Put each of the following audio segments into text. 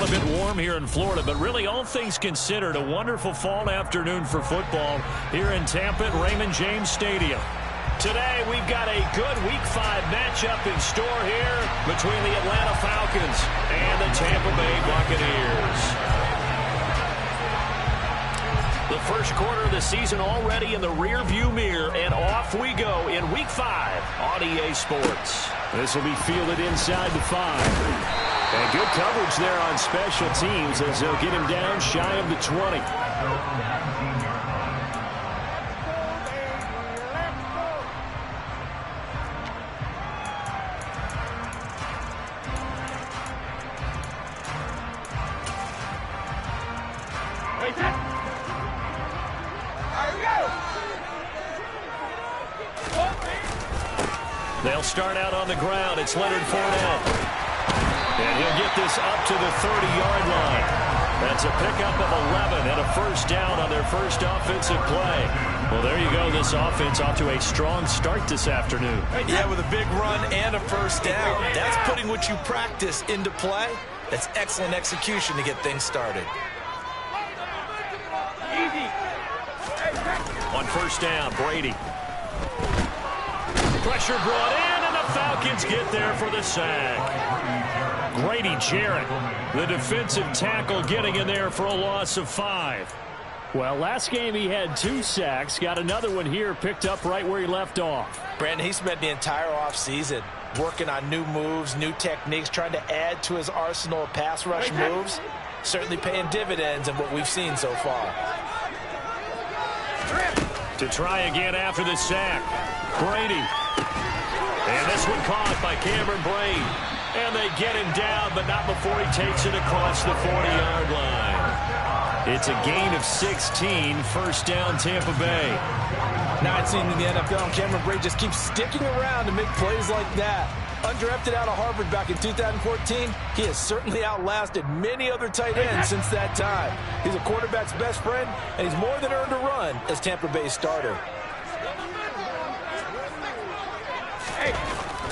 Still a bit warm here in Florida, but really all things considered, a wonderful fall afternoon for football here in Tampa at Raymond James Stadium. Today we've got a good Week 5 matchup in store here between the Atlanta Falcons and the Tampa Bay Buccaneers. The first quarter of the season already in the rearview mirror, and off we go in Week 5 on EA Sports. This will be fielded inside the 5. And good coverage there on special teams as they'll get him down shy of the 20. They'll start out on the ground. It's Leonard Fournette. And he'll get this up to the 30-yard line. That's a pickup of 11 and a first down on their first offensive play. Well, there you go. This offense off to a strong start this afternoon. Yeah, with a big run and a first down. That's putting what you practice into play. That's excellent execution to get things started. On first down, Brady. Pressure brought in, and the Falcons get there for the sack. Grady Jarrett, the defensive tackle, getting in there for a loss of 5. Well, last game he had 2 sacks. Got another one here picked up right where he left off. Brandon, he spent the entire offseason working on new moves, new techniques, trying to add to his arsenal of pass rush moves. Certainly paying dividends in what we've seen so far. To try again after the sack, Brady. And this one caught by Cameron Brate. And they get him down, but not before he takes it across the 40-yard line. It's a gain of 16, first down Tampa Bay. Now it's seen in the NFL, and Cameron Brate just keeps sticking around to make plays like that. Undrafted out of Harvard back in 2014, he has certainly outlasted many other tight ends since that time. He's a quarterback's best friend, and he's more than earned a run as Tampa Bay's starter.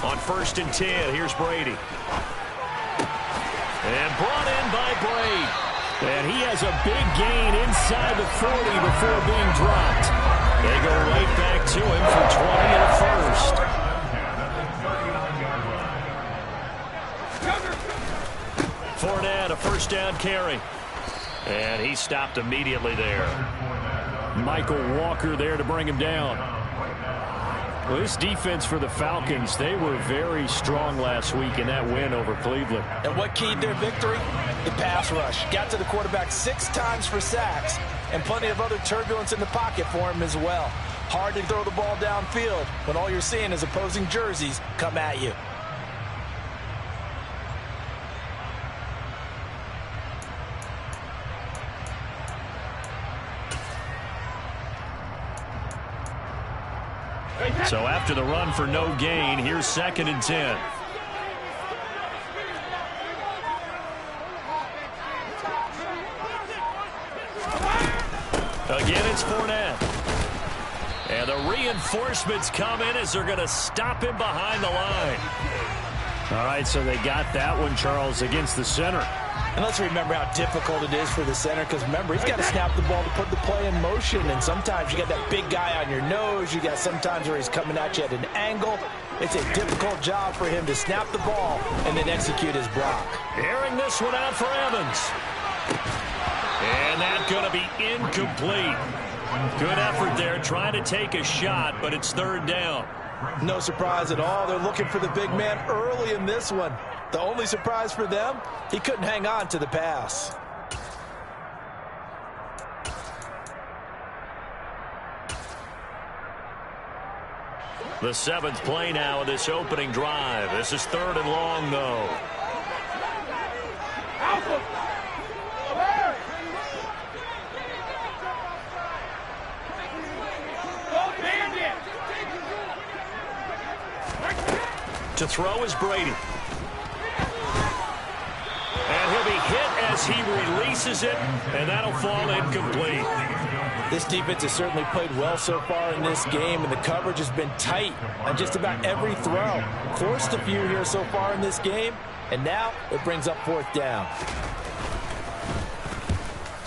On first and 10, here's Brady. And brought in by Brate. And he has a big gain inside the 40 before being dropped. They go right back to him for 20 and a first. Fournette, a first down carry. And he stopped immediately there. Michael Walker there to bring him down. Well, this defense for the Falcons, they were very strong last week in that win over Cleveland. And what keyed their victory? The pass rush. Got to the quarterback 6 times for sacks, and plenty of other turbulence in the pocket for him as well. Hard to throw the ball downfield when all you're seeing is opposing jerseys come at you. So after the run for no gain, here's second and 10. Again, it's Fournette. And the reinforcements come in as they're going to stop him behind the line. All right, so they got that one, Charles, against the center. And let's remember how difficult it is for the center, because remember, he's got to snap the ball to put the play in motion, and sometimes you got that big guy on your nose. You got sometimes where he's coming at you at an angle. It's a difficult job for him to snap the ball and then execute his block. Airing this one out for Evans. And that's going to be incomplete. Good effort there, trying to take a shot, but it's third down. No surprise at all. They're looking for the big man early in this one. The only surprise for them, he couldn't hang on to the pass. The 7th play now of this opening drive. This is third and long, though. To throw is Brady. And he'll be hit as he releases it, and that'll fall incomplete. This defense has certainly played well so far in this game, and the coverage has been tight on just about every throw. Forced a few here so far in this game, and now it brings up fourth down.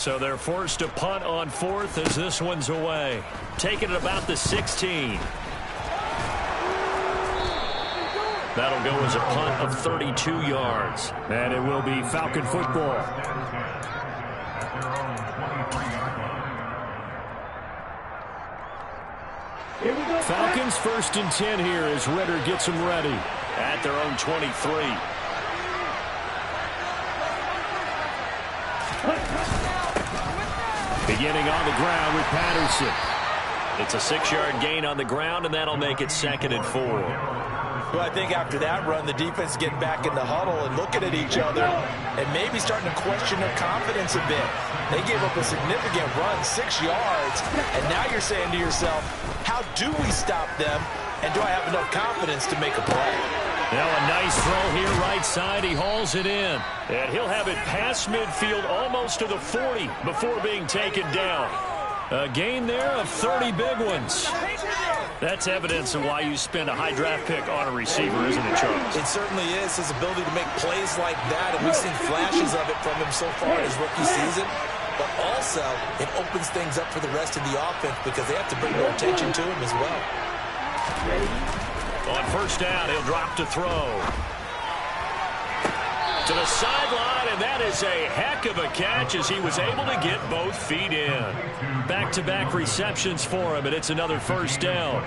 So they're forced to punt on fourth as this one's away. Taking it about the 16. That'll go as a punt of 32 yards. And it will be Falcon football. Falcons 1st and 10 here as Ritter gets them ready. At their own 23. Beginning on the ground with Patterson. It's a 6-yard gain on the ground, and that'll make it 2nd and 4. Well, I think after that run, the defense is getting back in the huddle and looking at each other and maybe starting to question their confidence a bit. They gave up a significant run, 6 yards, and now you're saying to yourself, how do we stop them, and do I have enough confidence to make a play? Now a nice throw here right side. He hauls it in. And he'll have it past midfield almost to the 40 before being taken down. A gain there of 30 big ones. That's evidence of why you spend a high draft pick on a receiver, isn't it, Charles? It certainly is. His ability to make plays like that, and we've seen flashes of it from him so far in his rookie season. But also, it opens things up for the rest of the offense because they have to bring more attention to him as well. On first down, he'll drop to throw. To the sideline, and that is a heck of a catch as he was able to get both feet in. Back-to-back receptions for him, and it's another first down.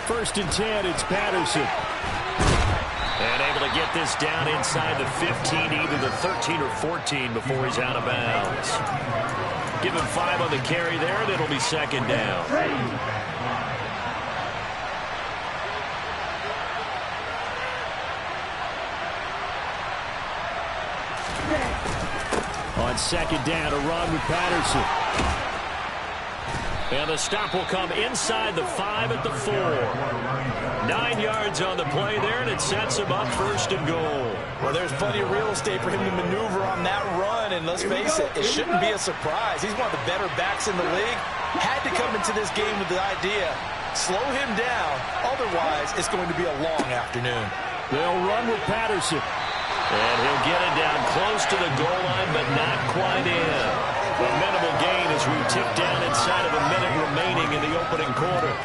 First and 10, it's Patterson. And able to get this down inside the 15, either the 13 or 14 before he's out of bounds. Give him 5 on the carry there, and it'll be 2nd down. On 2nd down, a run with Patterson. And the stop will come inside the 5 at the 4. 9 yards on the play there, and it sets him up 1st and goal. Well, there's plenty of real estate for him to maneuver on that run, and let's face it, it shouldn't be a surprise. He's one of the better backs in the league. Had to come into this game with the idea, slow him down, otherwise it's going to be a long afternoon. They'll run with Patterson. And he'll get it down close to the goal line, but not quite in. A minimal gain as we tick down inside of a minute remaining in the opening quarter.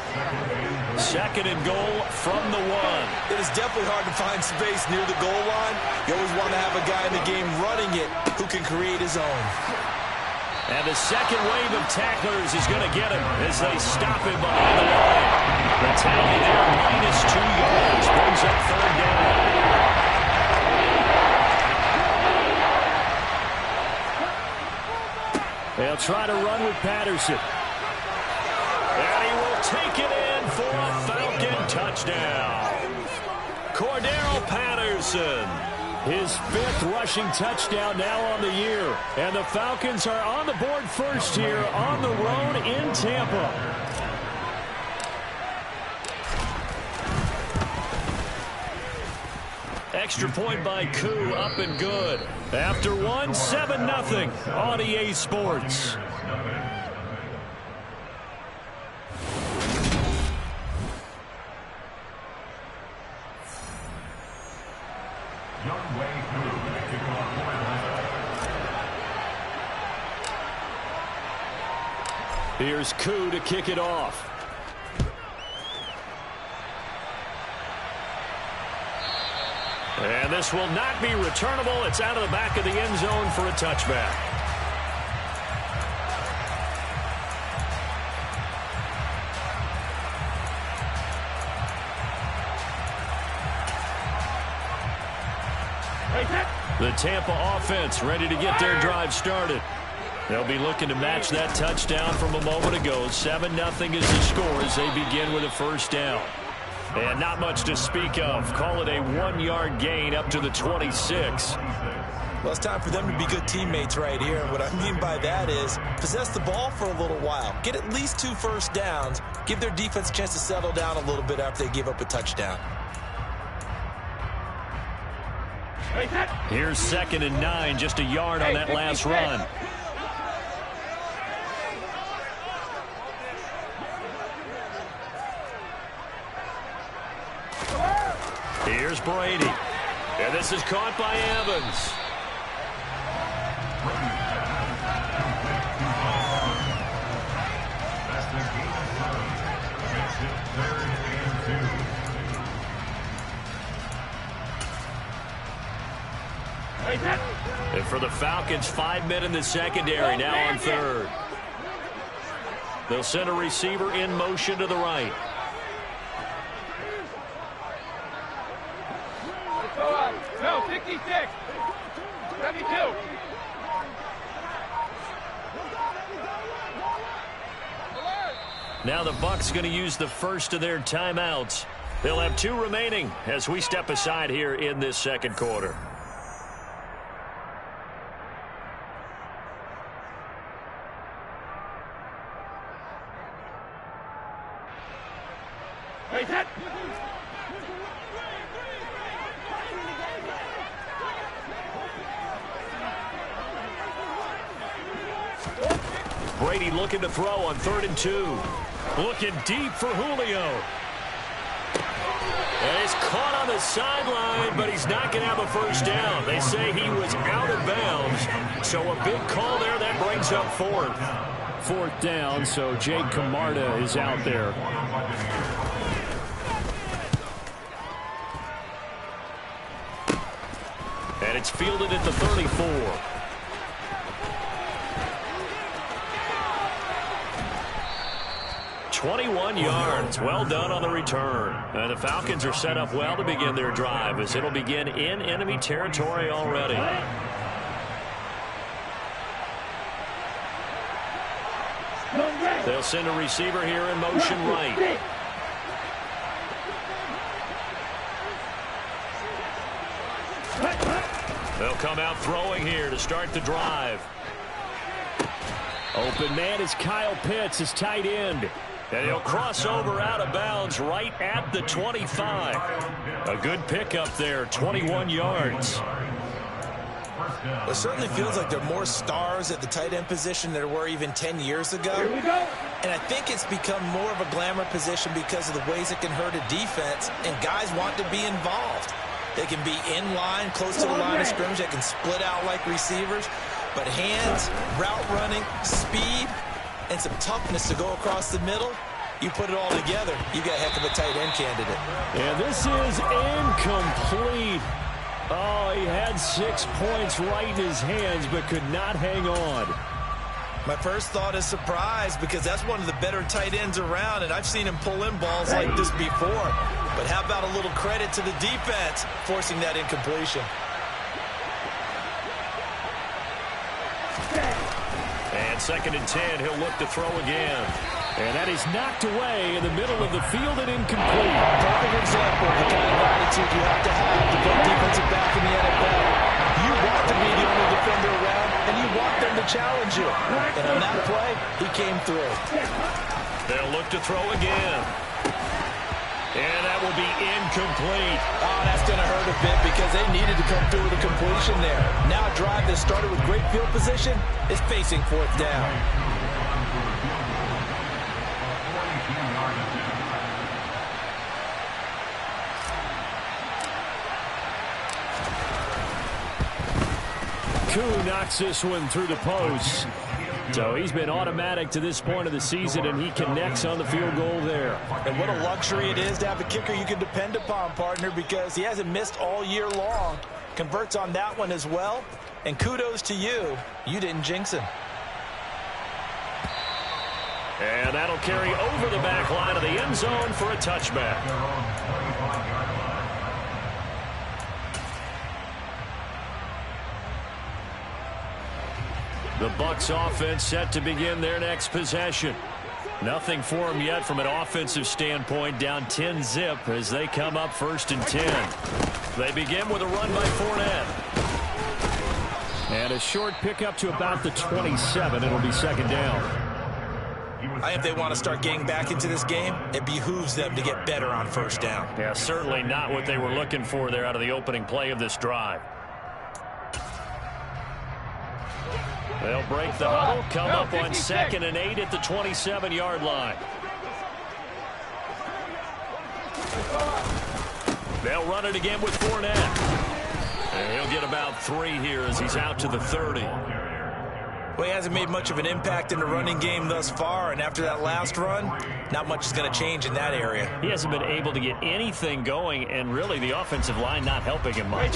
2nd and goal from the 1. It is definitely hard to find space near the goal line. You always want to have a guy in the game running it who can create his own. And the second wave of tacklers is going to get him as they stop him behind the line. The tally there, -2 yards, brings up 3rd down. They'll try to run with Patterson. And he will take it in for a Falcon touchdown. Cordero Patterson. His 5th rushing touchdown now on the year. And the Falcons are on the board first here on the road in Tampa. Extra point by Koo, up and good. After one, 7-0 on EA Sports. Here's Koo to kick it off. And this will not be returnable. It's out of the back of the end zone for a touchback. The Tampa offense ready to get their drive started. They'll be looking to match that touchdown from a moment ago. 7-0 is the score as they begin with a first down. And not much to speak of. Call it a 1-yard gain up to the 26. Well, it's time for them to be good teammates right here. And what I mean by that is possess the ball for a little while. Get at least 2 first downs. Give their defense a chance to settle down a little bit after they give up a touchdown. Here's 2nd and 9, just a yard on that last run. Here's Brady. And this is caught by Evans. And for the Falcons, 5 men in the secondary, now on third. They'll send a receiver in motion to the right. No, 66. 72. Now the Bucs going to use the first of their timeouts. They'll have 2 remaining as we step aside here in this second quarter. Brady looking to throw on 3rd and 2. Looking deep for Julio. And he's caught on the sideline, but he's not going to have a first down. They say he was out of bounds. So a big call there. That brings up 4th. 4th down, so Jake Camarda is out there. And it's fielded at the 34. .21 yards. Well done on the return. And the Falcons are set up well to begin their drive as it'll begin in enemy territory already. They'll send a receiver here in motion right. They'll come out throwing here to start the drive. Open man is Kyle Pitts, his tight end. And he'll cross over out of bounds right at the 25. A good pickup there, 21 yards. It certainly feels like there are more stars at the tight end position than there were even 10 years ago. And I think it's become more of a glamour position because of the ways it can hurt a defense, and guys want to be involved. They can be in line, close to the line of scrimmage. They can split out like receivers. But hands, route running, speed, and some toughness to go across the middle, you put it all together, you got a heck of a tight end candidate. And this is incomplete. Oh, he had 6 points right in his hands, but could not hang on. My first thought is surprise, because that's one of the better tight ends around, and I've seen him pull in balls like this before. But how about a little credit to the defense forcing that incompletion? And 2nd and 10, he'll look to throw again. And that is knocked away in the middle of the field and incomplete. Perfect example of the kind of attitude you have to play defensive back in the NFL. You want to be the only defender around, and you want them to challenge you. And on that play, he came through. They'll look to throw again. And that will be incomplete. Oh, that's going to hurt a bit because they needed to come through with a completion there. Now a drive that started with great field position is facing 4th down. Koo knocks this one through the post. So he's been automatic to this point of the season, and he connects on the field goal there. And what a luxury it is to have a kicker you can depend upon, partner, because he hasn't missed all year long. Converts on that one as well. And kudos to you. You didn't jinx him. And that'll carry over the back line of the end zone for a touchback. The Bucs offense set to begin their next possession. Nothing for them yet from an offensive standpoint, down 10-zip as they come up 1st and 10. They begin with a run by Fournette. And a short pickup to about the 27. It'll be 2nd down. I think they want to start getting back into this game. It behooves them to get better on 1st down. Yeah, certainly not what they were looking for there out of the opening play of this drive. They'll break the huddle, come up on 2nd and 8 at the 27-yard line. They'll run it again with Fournette. And he'll get about 3 here as he's out to the 30. Well, he hasn't made much of an impact in the running game thus far, and after that last run, not much is going to change in that area. He hasn't been able to get anything going, and really the offensive line not helping him much.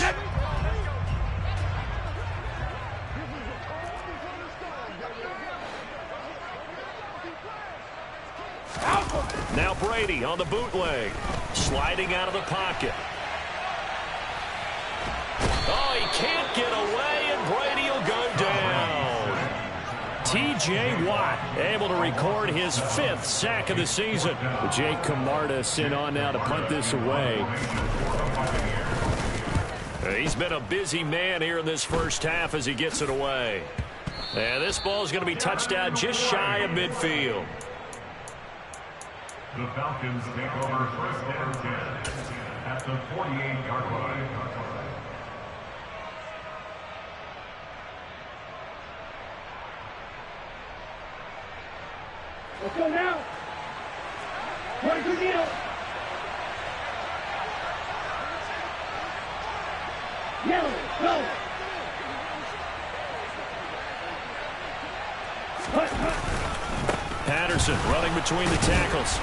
Now Brady on the bootleg, sliding out of the pocket. Oh, he can't get away, and Brady will go down. T.J. Watt able to record his 5th sack of the season. Jake Camarda sent on now to punt this away. He's been a busy man here in this first half as he gets it away. And this ball is going to be touched out just shy of midfield. The Falcons take over first and 10 at the 48-yard line. Let's go now. 22 deal. Yellow, go. Patterson running between the tackles.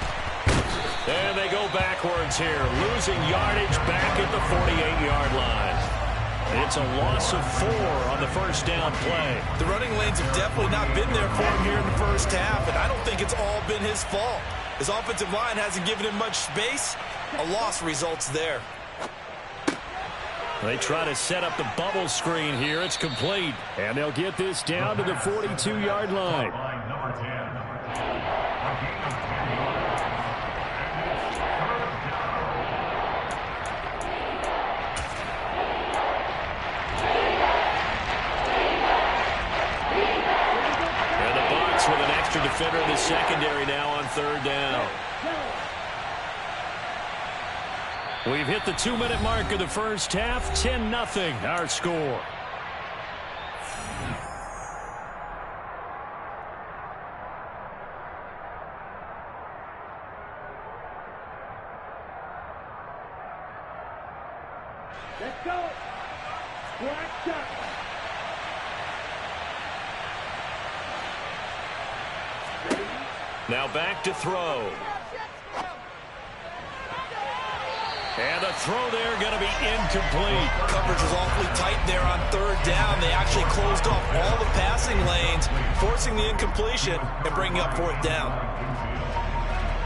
And they go backwards here, losing yardage back at the 48-yard line. It's a loss of 4 on the first down play. The running lanes have definitely not been there for him here in the first half, and I don't think it's all been his fault. His offensive line hasn't given him much space. A loss results there. They try to set up the bubble screen here. It's complete. And they'll get this down to the 42-yard line. Number 10. With an extra defender in the secondary now on 3rd down. We've hit the 2-minute mark of the first half. 10-0 our score. Let's go. Black shot. Now back to throw. And the throw there going to be incomplete. Coverage was awfully tight there on 3rd down. They actually closed off all the passing lanes, forcing the incompletion and bringing up 4th down.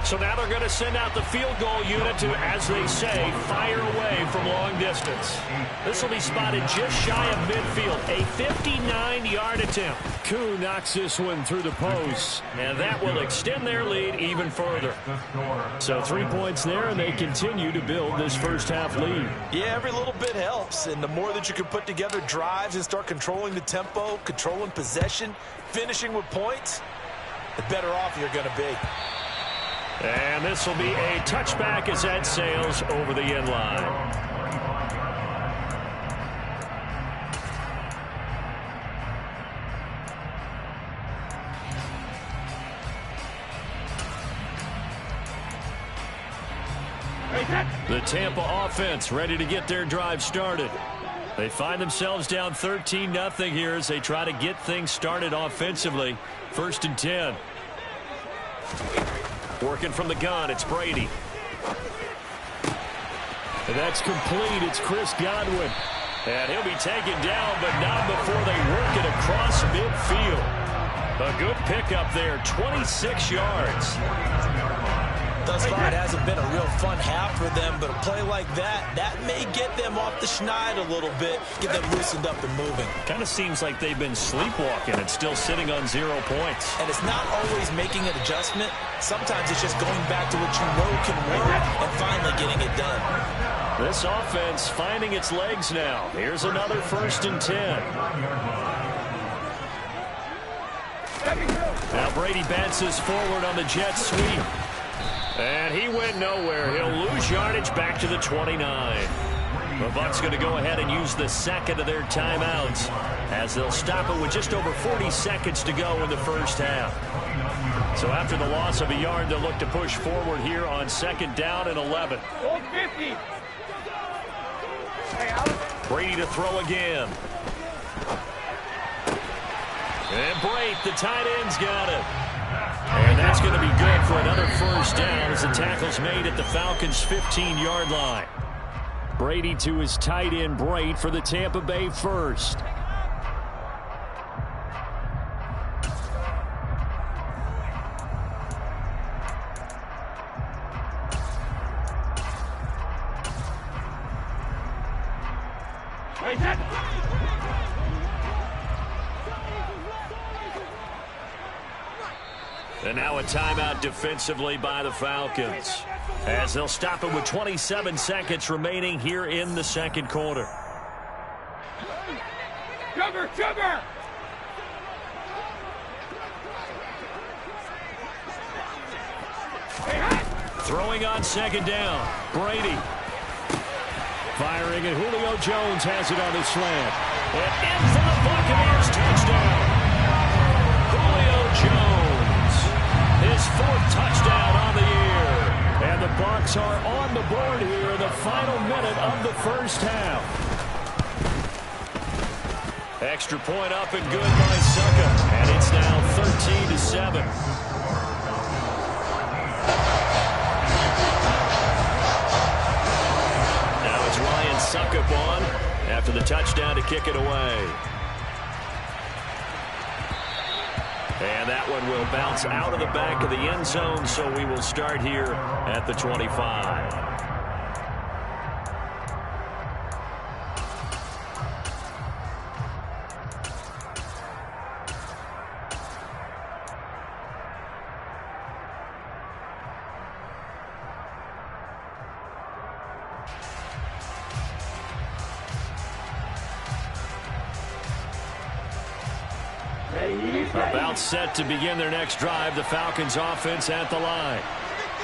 So now they're going to send out the field goal unit to, as they say, fire away from long distance. This will be spotted just shy of midfield. A 59-yard attempt. Koo knocks this one through the post. And that will extend their lead even further. So 3 points there, and they continue to build this first half lead. Yeah, every little bit helps. And the more that you can put together drives and start controlling the tempo, controlling possession, finishing with points, the better off you're going to be. And this will be a touchback as that sails over the end line. The Tampa offense ready to get their drive started. They find themselves down 13-0 here as they try to get things started offensively. 1st and 10. Working from the gun, it's Brady. And that's complete. It's Chris Godwin. And he'll be taken down, but not before they work it across midfield. A good pickup there, 26 yards. Thus far, it hasn't been a real fun half for them, but a play like that may get them off the schneid a little bit, get them loosened up and moving. Kind of seems like they've been sleepwalking and still sitting on 0 points. And it's not always making an adjustment. Sometimes it's just going back to what you know can work and finally getting it done. This offense finding its legs now. Here's another 1st and 10. Now Brady bats this forward on the jet sweep. And he went nowhere. He'll lose yardage back to the 29. The Bucs going to go ahead and use the second of their timeouts as they'll stop it with just over 40 seconds to go in the first half. So after the loss of a yard, they'll look to push forward here on 2nd down and 11. Hold 50. Brady to throw again. And Brate, the tight end's got it. And that's going to be good for another first down as the tackle's made at the Falcons' 15-yard line. Brady to his tight end, Brate, for the Tampa Bay first. And now a timeout defensively by the Falcons, as they'll stop it with 27 seconds remaining here in the second quarter. Sugar! Throwing on second down, Brady. Firing, and Julio Jones has it on his slant. And in for the Buccaneers, touchdown. Julio Jones, his 4th touchdown on the year. And the Bucs are on the board here in the final minute of the first half. Extra point up and good by Succa. And it's now 13-7. Ryan Suckup on after the touchdown to kick it away. And that one will bounce out of the back of the end zone, so we will start here at the 25. About set to begin their next drive, the Falcons offense at the line.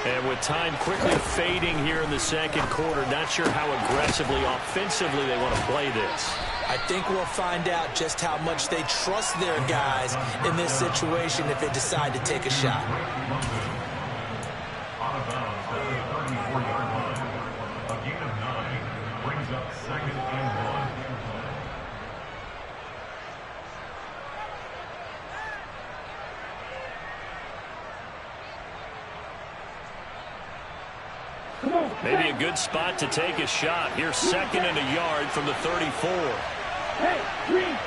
And with time quickly fading here in the second quarter, not sure how aggressively, offensively they want to play this. I think we'll find out just how much they trust their guys in this situation if they decide to take a shot. Out of bounds at the 34-yard line. A gain of 9 brings up 2nd and 1. Maybe a good spot to take a shot. Here's 2nd and a yard from the 34. Hey, green.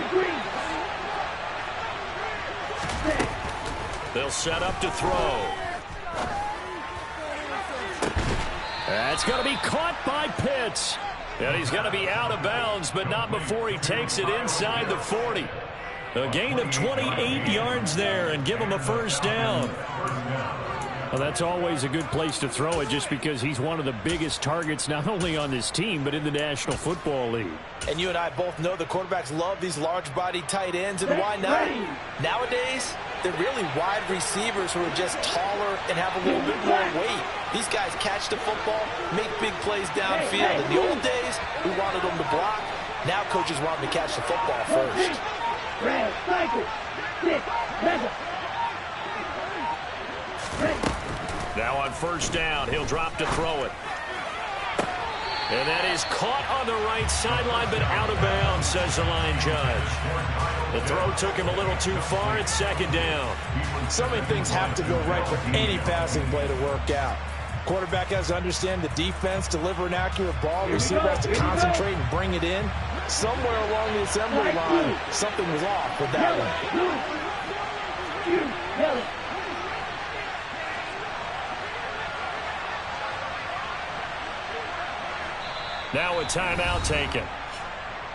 Green. They'll set up to throw. That's going to be caught by Pitts. And he's going to be out of bounds, but not before he takes it inside the 40. A gain of 28 yards there and give him a first down. Well, that's always a good place to throw it just because he's one of the biggest targets not only on this team but in the National Football League. And you and I both know the quarterbacks love these large-bodied tight ends, and why not? Nowadays, they're really wide receivers who are just taller and have a little bit more weight. These guys catch the football, make big plays downfield. In the old days, we wanted them to block. Now coaches want them to catch the football first. Now on first down, he'll drop to throw it. And that is caught on the right sideline, but out of bounds, says the line judge. The throw took him a little too far. It's 2nd down. So many things have to go right for any passing play to work out. Quarterback has to understand the defense, deliver an accurate ball. Receiver has to concentrate and bring it in. Somewhere along the assembly line, something was off with that one. Now a timeout taken.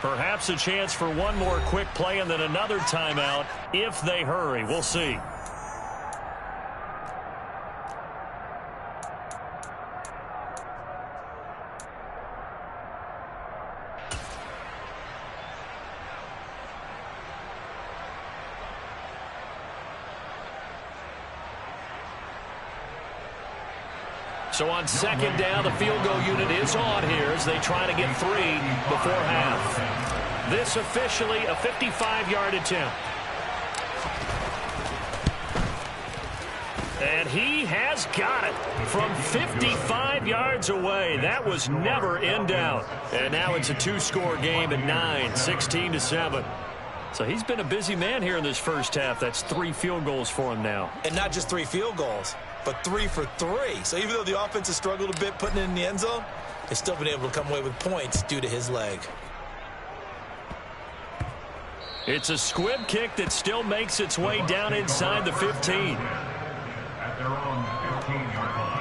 Perhaps a chance for one more quick play and then another timeout if they hurry. We'll see. So on 2nd down, the field goal unit is on here as they try to get 3 before half. This officially a 55-yard attempt. And he has got it from 55 yards away. That was never in doubt. And now it's a two-score game at 9, 16-7. So he's been a busy man here in this first half. That's 3 field goals for him now. And not just 3 field goals, but 3 for 3. So even though the offense has struggled a bit putting it in the end zone, they've still been able to come away with points due to his leg. It's a squib kick that still makes its way down inside the 15. At their own 15-yard line.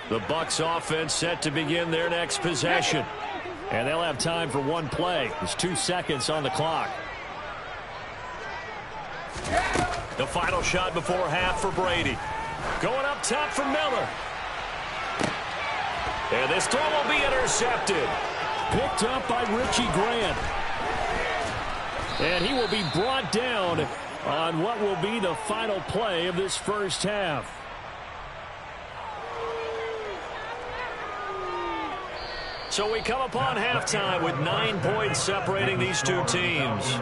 The Bucs offense set to begin their next possession. And they'll have time for one play. There's 2 seconds on the clock. The final shot before half for Brady. Going up top for Miller. And this throw will be intercepted. Picked up by Richie Grant. And he will be brought down on what will be the final play of this first half. So we come upon halftime with 9 points separating these two teams.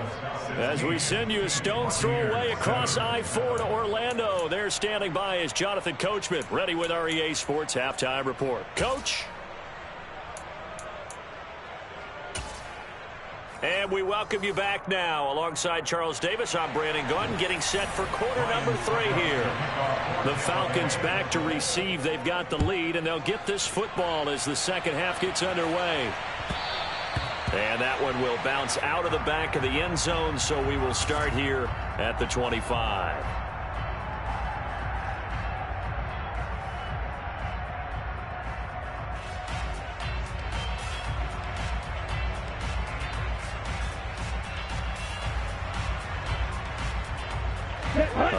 As we send you a stone's throw away across I-4 to Orlando. There standing by is Jonathan Coachman, ready with our EA Sports Halftime Report. Coach. And we welcome you back now. Alongside Charles Davis, I'm Brandon Gordon, getting set for quarter number 3 here. The Falcons back to receive. They've got the lead, and they'll get this football as the second half gets underway. And that one will bounce out of the back of the end zone, so we will start here at the 25.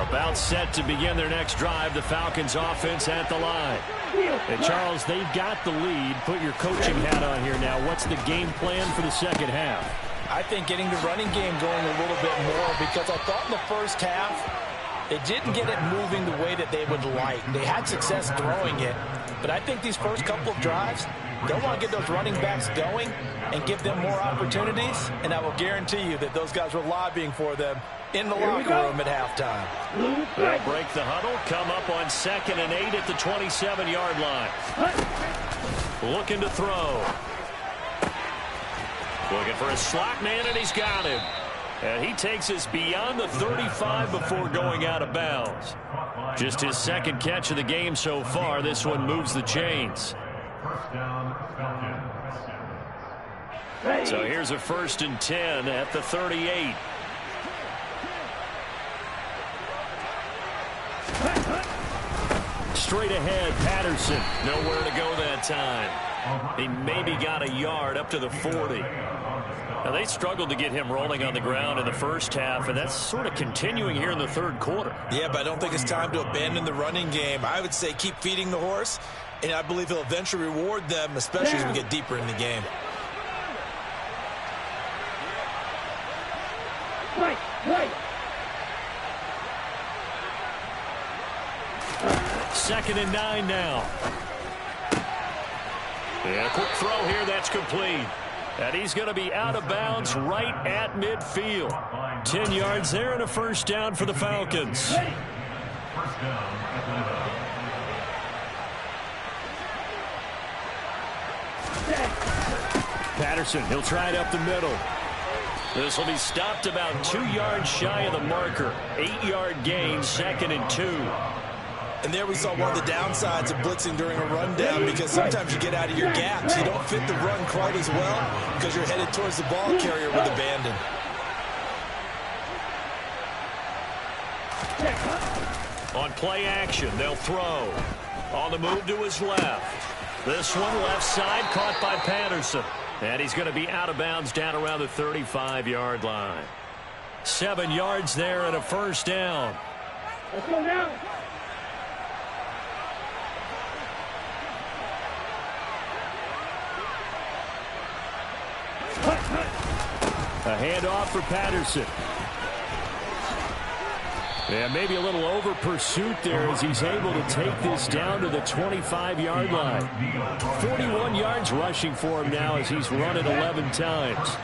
About set to begin their next drive, the Falcons offense at the line. And Charles, they've got the lead. Put your coaching hat on here now. What's the game plan for the second half? I think getting the running game going a little bit more, because I thought in the first half they didn't get it moving the way that they would like. They had success throwing it, but I think these first couple of drives, they'll want to get those running backs going and give them more opportunities, and I will guarantee you that those guys were lobbying for them in the locker room at halftime. They'll break the huddle, come up on 2nd and 8 at the 27-yard line. Looking to throw. Looking for a slot man, and he's got him. And he takes us beyond the 35 before going out of bounds. Just his second catch of the game so far. This one moves the chains. First down, Falcons. So here's a 1st and 10 at the 38. Straight ahead, Patterson. Nowhere to go that time. He maybe got a yard up to the 40. Now, they struggled to get him rolling on the ground in the first half, and that's sort of continuing here in the third quarter. Yeah, but I don't think it's time to abandon the running game. I would say keep feeding the horse, and I believe he'll eventually reward them, especially as we get deeper in the game. Right. 2nd and 9 now. And a quick throw here, that's complete. And he's going to be out of bounds right at midfield. 10 yards there and a first down for the Falcons. First down at the Patterson, he'll try it up the middle. This will be stopped about 2 yards shy of the marker. 8-yard gain, 2nd and 2. And there we saw one of the downsides of blitzing during a rundown, because sometimes you get out of your gaps. You don't fit the run quite as well because you're headed towards the ball carrier with abandon. On play action, they'll throw. On the move to his left. This one left side caught by Patterson. And he's going to be out of bounds down around the 35-yard line. 7 yards there and a first down. Let's go now. A handoff for Patterson. Yeah, maybe a little over pursuit there as he's able to take this down to the 25-yard line. 41 yards rushing for him now as he's run it 11 times.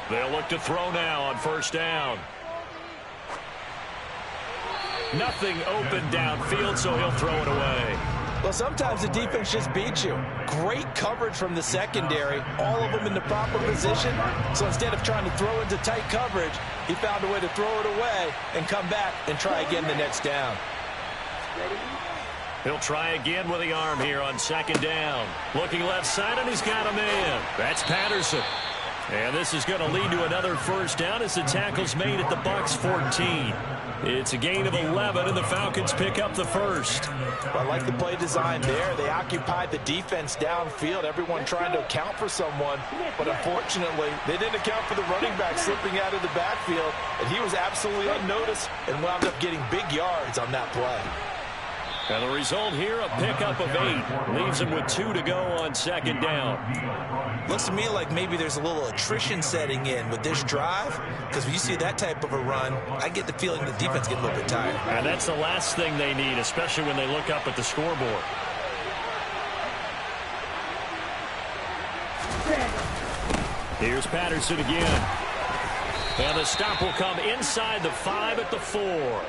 They'll look to throw now on first down. Nothing open downfield, so he'll throw it away. Well, sometimes the defense just beats you. Great coverage from the secondary, all of them in the proper position. So instead of trying to throw into tight coverage, he found a way to throw it away and come back and try again the next down. He'll try again with the arm here on second down. Looking left side, and he's got a man. That's Patterson. And this is going to lead to another first down as the tackle's made at the Bucs 14. It's a gain of 11, and the Falcons pick up the first. Well, I like the play design there. They occupied the defense downfield, everyone trying to account for someone. But unfortunately, they didn't account for the running back slipping out of the backfield, and he was absolutely unnoticed and wound up getting big yards on that play. And the result here, a pickup of 8. Leaves him with 2 to go on second down. Looks to me like maybe there's a little attrition setting in with this drive, because when you see that type of a run, I get the feeling the defense gets a little bit tired. And that's the last thing they need, especially when they look up at the scoreboard. Here's Patterson again. And the stop will come inside the 5 at the 4.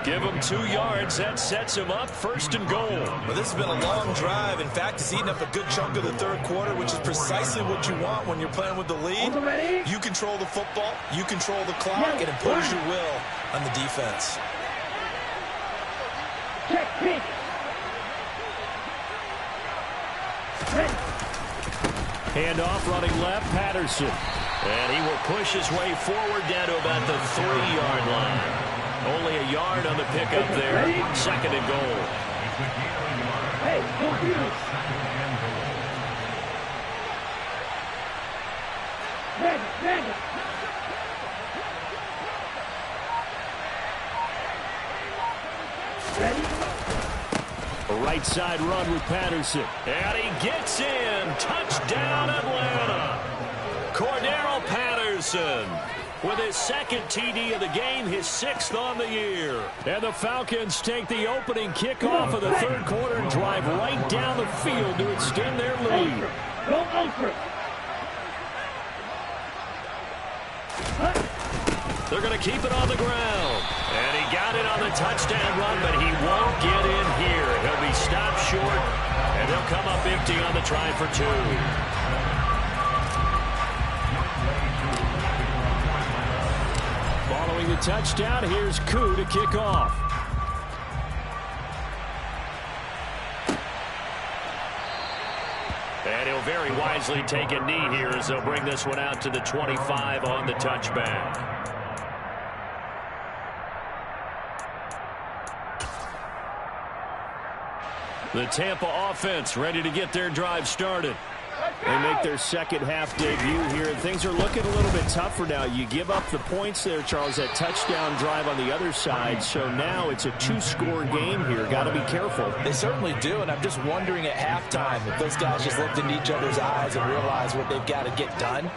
Give him 2 yards. That sets him up first and goal. Well, this has been a long drive. In fact, it's eaten up a good chunk of the third quarter, which is precisely what you want when you're playing with the lead. You control the football, you control the clock, and impose your will on the defense. Handoff running left, Patterson. And he will push his way forward down to about the 3-yard line. Only a yard on the pickup there. Second and goal. A right side run with Patterson. And he gets in. Touchdown, Atlanta. Cordero Patterson with his second TD of the game, his 6th on the year. And the Falcons take the opening kickoff of the third quarter and drive right down the field to extend their lead. They're going to keep it on the ground. And he got it on the touchdown run, but he won't get in here. He'll be stopped short, and they'll come up empty on the try for 2. Following the touchdown, here's Koo to kick off. And he'll very wisely take a knee here as they'll bring this one out to the 25 on the touchback. The Tampa offense ready to get their drive started. They make their second half debut here, and things are looking a little bit tougher now. You give up the points there, Charles, that touchdown drive on the other side. So now it's a 2-score game here. Got to be careful. They certainly do, and I'm just wondering at halftime if those guys just looked into each other's eyes and realized what they've got to get done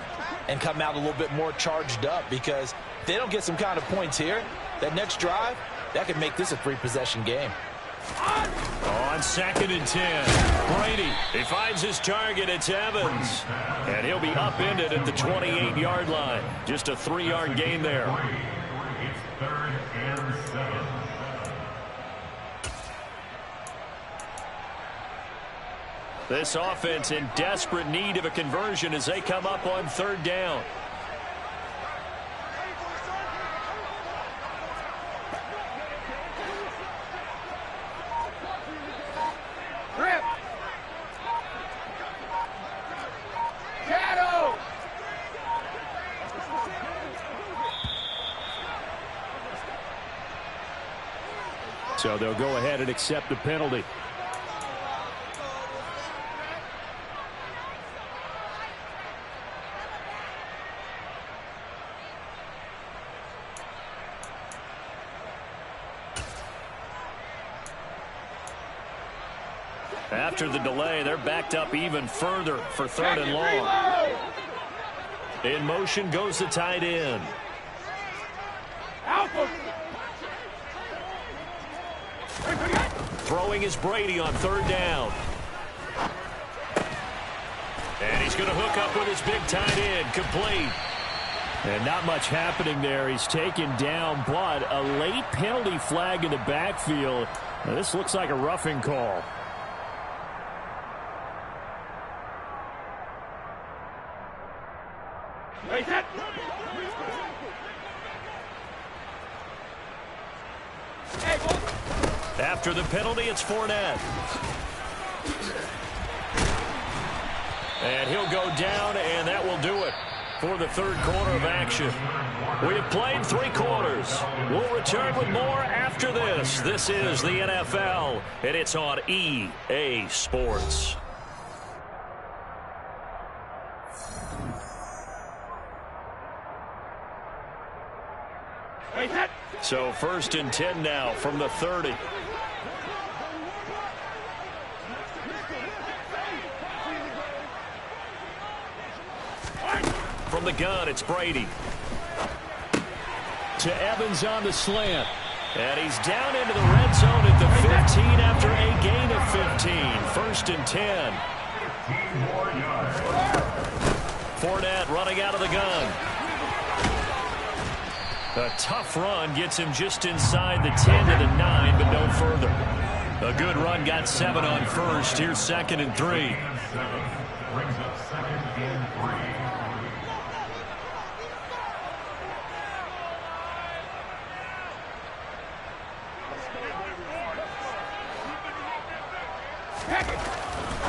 and come out a little bit more charged up, because if they don't get some kind of points here, that next drive, that could make this a 3-possession game. On second and 10, Brady, he finds his target. It's Evans, and he'll be upended at the 28-yard line. Just a 3-yard gain there. It's 3rd and 7. This offense in desperate need of a conversion as they come up on 3rd down. So they'll go ahead and accept the penalty. After the delay, they're backed up even further for 3rd and long. In motion goes the tight end. Throwing is Brady on 3rd down. And he's going to hook up with his big tight end, complete. And not much happening there. He's taken down, but a late penalty flag in the backfield. Now, this looks like a roughing call. After the penalty, it's Fournette. And he'll go down, and that will do it for the 3rd quarter of action. We have played 3 quarters. We'll return with more after this. This is the NFL, and it's on EA Sports. So 1st and 10 now from the 30. From the gun, it's Brady. To Evans on the slant. And he's down into the red zone at the 15 after a gain of 15. 1st and 10. Fournette running out of the gun. A tough run gets him just inside the 10 to the 9, but no further. A good run got 7 on 1st. Here's 2nd and 3. Brings up 2nd and 3.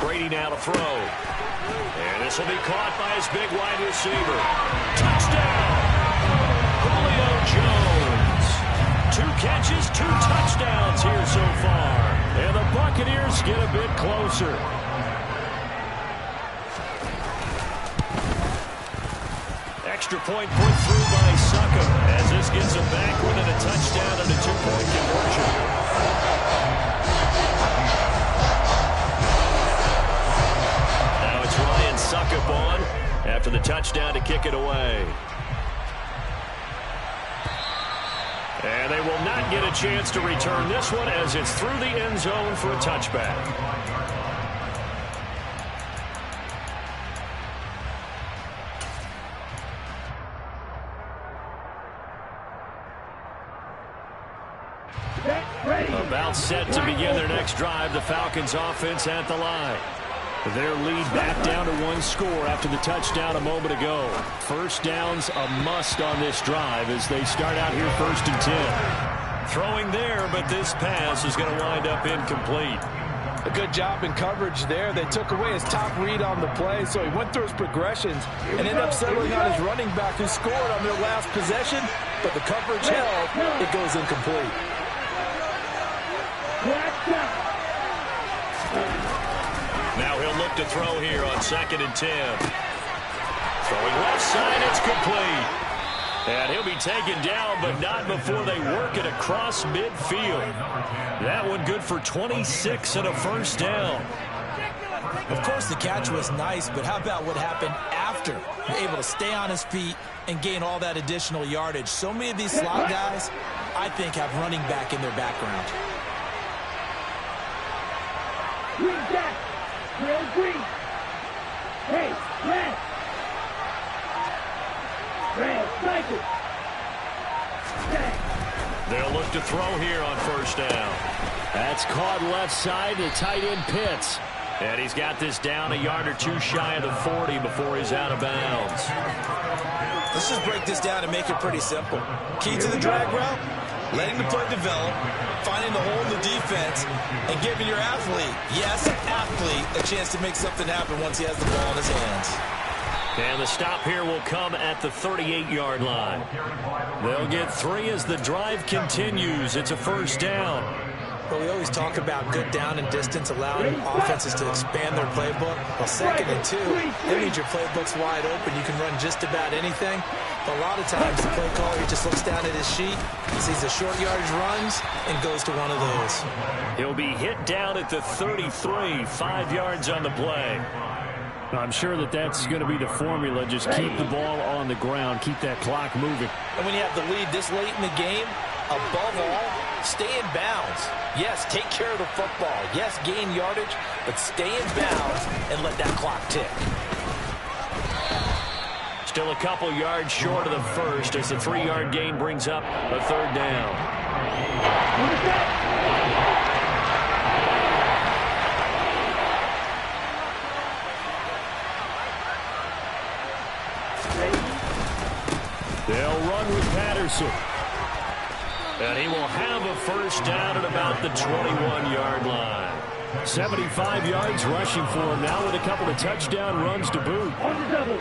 Brady now to throw. And this will be caught by his big wide receiver. Touchdown! Julio Jones. 2 catches, 2 touchdowns here so far. And the Buccaneers get a bit closer. Extra point put through by Succa as this gets him back within a touchdown and a 2-point conversion. Suckup on after the touchdown to kick it away. And they will not get a chance to return this one as it's through the end zone for a touchback. About set to begin their next drive. The Falcons offense at the line. Their lead back down to 1 score after the touchdown a moment ago. 1st down's a must on this drive as they start out here 1st and 10. Throwing there, but this pass is going to wind up incomplete. A good job in coverage there. They took away his top read on the play, so he went through his progressions and ended up settling on his running back who scored on their last possession, but the coverage held. It goes incomplete. Now he'll look to throw here on 2nd and 10. Throwing left side, it's complete. And he'll be taken down, but not before they work it across midfield. That one good for 26 and a 1st down. Of course, the catch was nice, but how about what happened after? Able to stay on his feet and gain all that additional yardage. So many of these slot guys, I think, have running back in their background. Green. Hey, red. Red, cycle. They'll look to throw here on 1st down. That's caught left side to tight end Pitts. And he's got this down a yard or 2 shy of the 40 before he's out of bounds. Let's just break this down and make it pretty simple. Key to the drag route, letting the play develop, finding the hole in the defense, and giving your athlete, yes, athlete, a chance to make something happen once he has the ball in his hands. And the stop here will come at the 38-yard line. They'll get 3 as the drive continues. It's a 1st down. But we always talk about good down and distance, allowing offenses to expand their playbook. Well, 2nd and 2, that means your playbook's wide open. You can run just about anything. But a lot of times, the play caller, he just looks down at his sheet, sees the short yardage runs, and goes to one of those. He'll be hit down at the 33, 5 yards on the play. I'm sure that's going to be the formula. Just keep the ball on the ground, keep that clock moving. And when you have the lead this late in the game, above all, stay in bounds. Yes, take care of the football. Yes, gain yardage, but stay in bounds and let that clock tick. Still a couple yards short of the first as the 3-yard gain brings up a 3rd down. They'll run with Patterson. And he will have a first down at about the 21-yard line. 75 yards rushing for him now with a couple of touchdown runs to boot. On the double.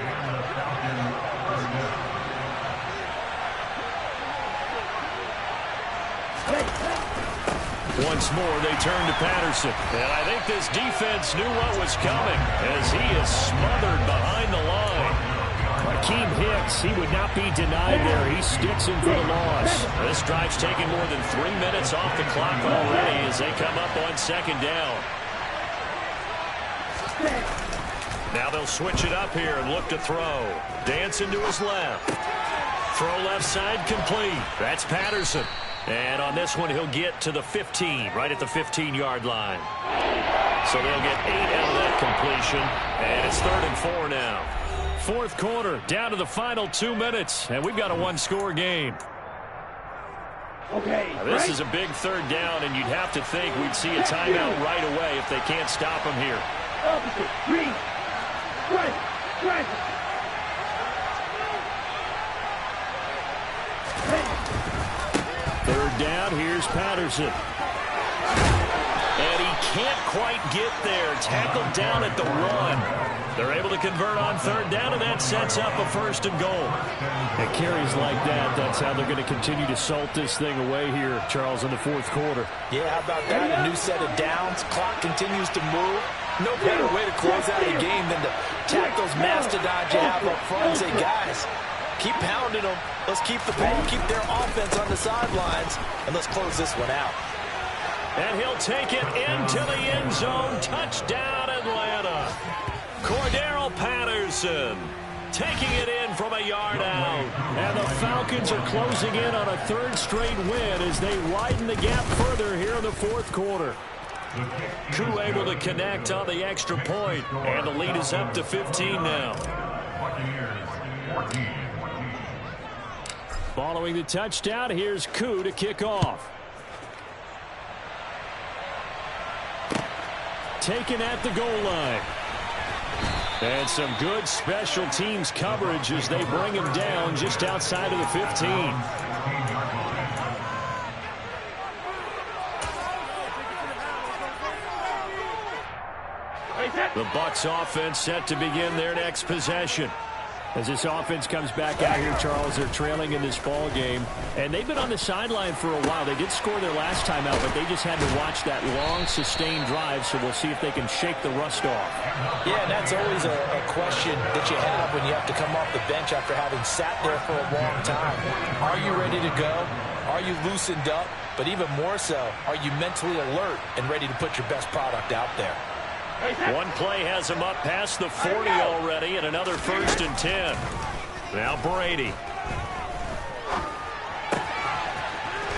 Once more, they turn to Patterson. And I think this defense knew what was coming as he is smothered behind the line. Akeem Hicks, he would not be denied there. He sticks him for the loss. This drive's taken more than 3 minutes off the clock already as they come up on 2nd down. Now they'll switch it up here and look to throw. Dancing to his left. Throw left side complete. That's Patterson. And on this one, he'll get to the 15, right at the 15-yard line. So they'll get 8 out of that completion. And it's 3rd and 4 now. 4th quarter, down to the final 2 minutes, and we've got a 1-score game. Okay. This is a big 3rd down, and you'd have to think we'd see a timeout right away if they can't stop him here. Opposite. Green. Right. 3rd down, here's Patterson. And he can't quite get there. Tackled down at the 1. They're able to convert on 3rd down, and that sets up a 1st and goal. It carries like that. That's how they're going to continue to salt this thing away here, Charles, in the 4th quarter. Yeah, how about that? A new set of downs. Clock continues to move. No better way to close out a game than to tack those mastodons you have up front and say, guys, keep pounding them. Let's keep the ball, keep their offense on the sidelines, and let's close this one out. And he'll take it into the end zone. Touchdown, Atlanta. Cordero Patterson taking it in from a yard out. And the Falcons are closing in on a 3rd straight win as they widen the gap further here in the 4th quarter. Koo able to connect on the extra point, and the lead is up to 15 now. Following the touchdown, here's Koo to kick off. Taken at the goal line. And some good special teams coverage as they bring him down just outside of the 15. The Bucs offense set to begin their next possession. As this offense comes back out here, Charles, they're trailing in this ball game. And they've been on the sideline for a while. They did score their last time out, but they just had to watch that long, sustained drive, so we'll see if they can shake the rust off. Yeah, and that's always a question that you have when you have to come off the bench after having sat there for a long time. Are you ready to go? Are you loosened up? But even more so, are you mentally alert and ready to put your best product out there? One play has him up past the 40 already, and another 1st and 10. Now Brady.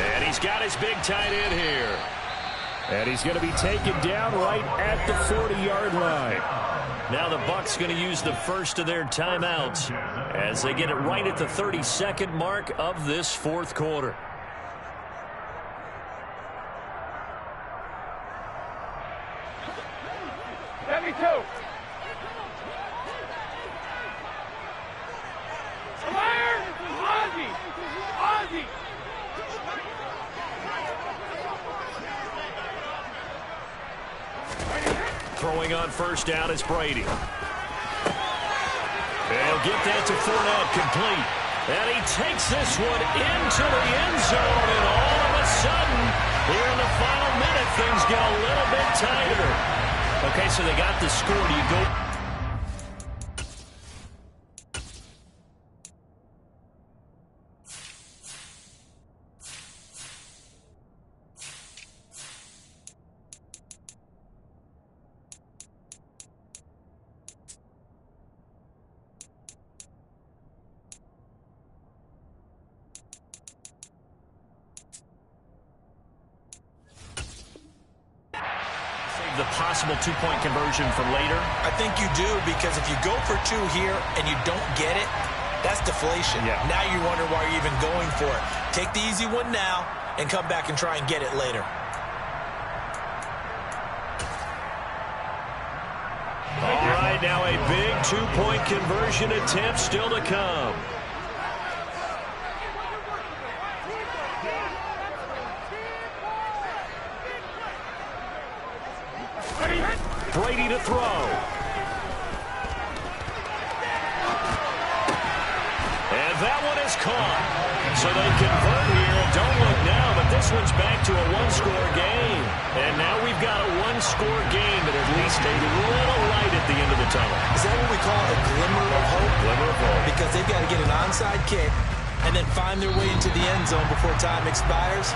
And he's got his big tight end here. And he's going to be taken down right at the 40-yard line. Now the Bucs going to use the first of their timeouts as they get it right at the 32nd mark of this 4th quarter. Let me go. Fire! Ozzy! Throwing on 1st down is Brady. And he'll get that to Fournette complete. And he takes this one into the end zone. And all of a sudden, here in the final minutes, get a little bit tighter. Okay, so they got the score. Do you go? The possible two-point conversion for later? I think you do, because if you go for two here and you don't get it, that's deflation. Yeah. Now you wonder why you're even going for it. Take the easy one now and come back and try and get it later. All right, now a big two-point conversion attempt still to come. Brady to throw. And that one is caught. So they convert here, and don't look now, but this one's back to a one-score game. And now we've got a one-score game that at least a little light at the end of the tunnel. Is that what we call a glimmer of hope? Glimmer of hope. Because they've got to get an onside kick and then find their way into the end zone before time expires.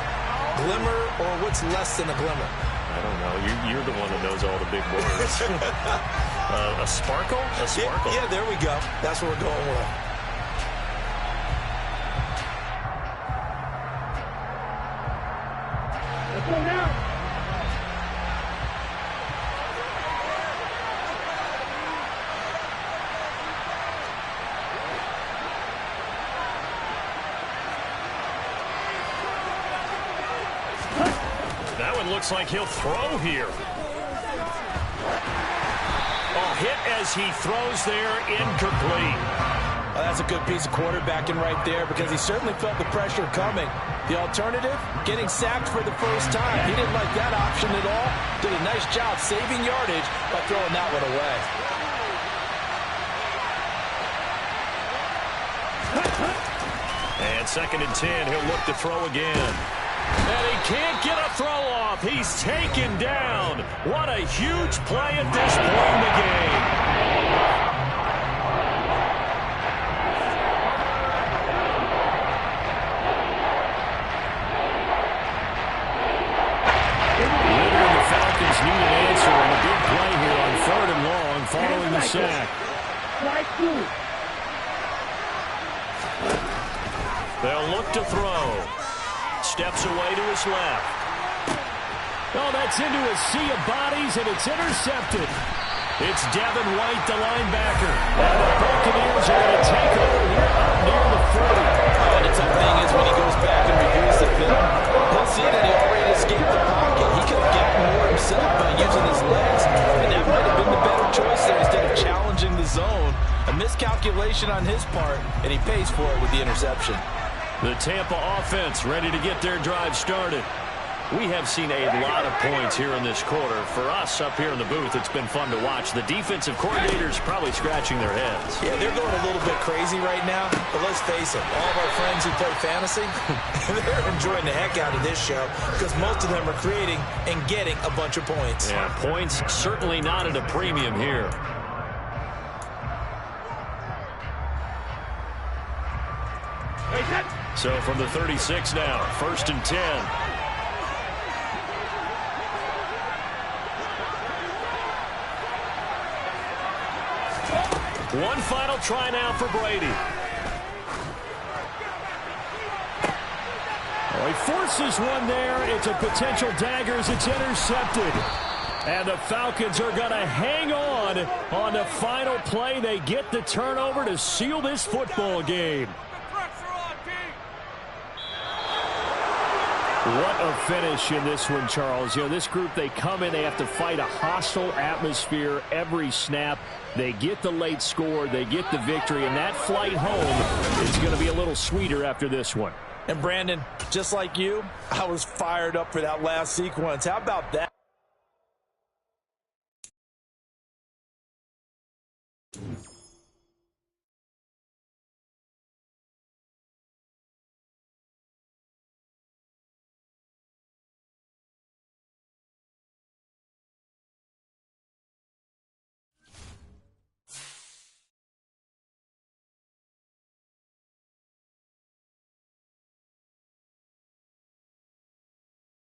Glimmer, or what's less than a glimmer? I don't know. You're the one that knows all the big words. A sparkle? A sparkle. Yeah, there we go. That's what we're going with. Let's go now. That one looks like he'll throw here. Oh, hit as he throws there, incomplete. Well, that's a good piece of quarterbacking right there, because he certainly felt the pressure coming. The alternative, getting sacked for the first time. He didn't like that option at all. Did a nice job saving yardage by throwing that one away. And 2nd and 10, he'll look to throw again. And he can't get a throw off. He's taken down. What a huge play at this point in the game. Literally, the Falcons need an answer, and a big play here on 3rd and long following the sack. Slide through. They'll look to throw. Steps away to his left. Oh, that's into a sea of bodies, and it's intercepted. It's Devin White, the linebacker. And the Buccaneers are going to take over here up near the 40. Oh, and the tough thing is when he goes back and reviews the film, he'll see that he already escaped the pocket. He could have gotten more himself by using his legs, and that might have been the better choice there instead of challenging the zone. A miscalculation on his part, and he pays for it with the interception. The Tampa offense ready to get their drive started. We have seen a lot of points here in this quarter. For us up here in the booth, it's been fun to watch. The defensive coordinators probably scratching their heads. Yeah, they're going a little bit crazy right now, but let's face it, all of our friends who play fantasy, they're enjoying the heck out of this show because most of them are creating and getting a bunch of points. Yeah, points certainly not at a premium here. So from the 36 now, 1st and 10. One final try now for Brady. Oh, he forces one there. It's a potential dagger as it's intercepted. And the Falcons are going to hang on the final play. They get the turnover to seal this football game. What a finish in this one, Charles. You know, this group, they come in, they have to fight a hostile atmosphere every snap. They get the late score, they get the victory, and that flight home is going to be a little sweeter after this one. And Brandon, just like you, I was fired up for that last sequence. How about that?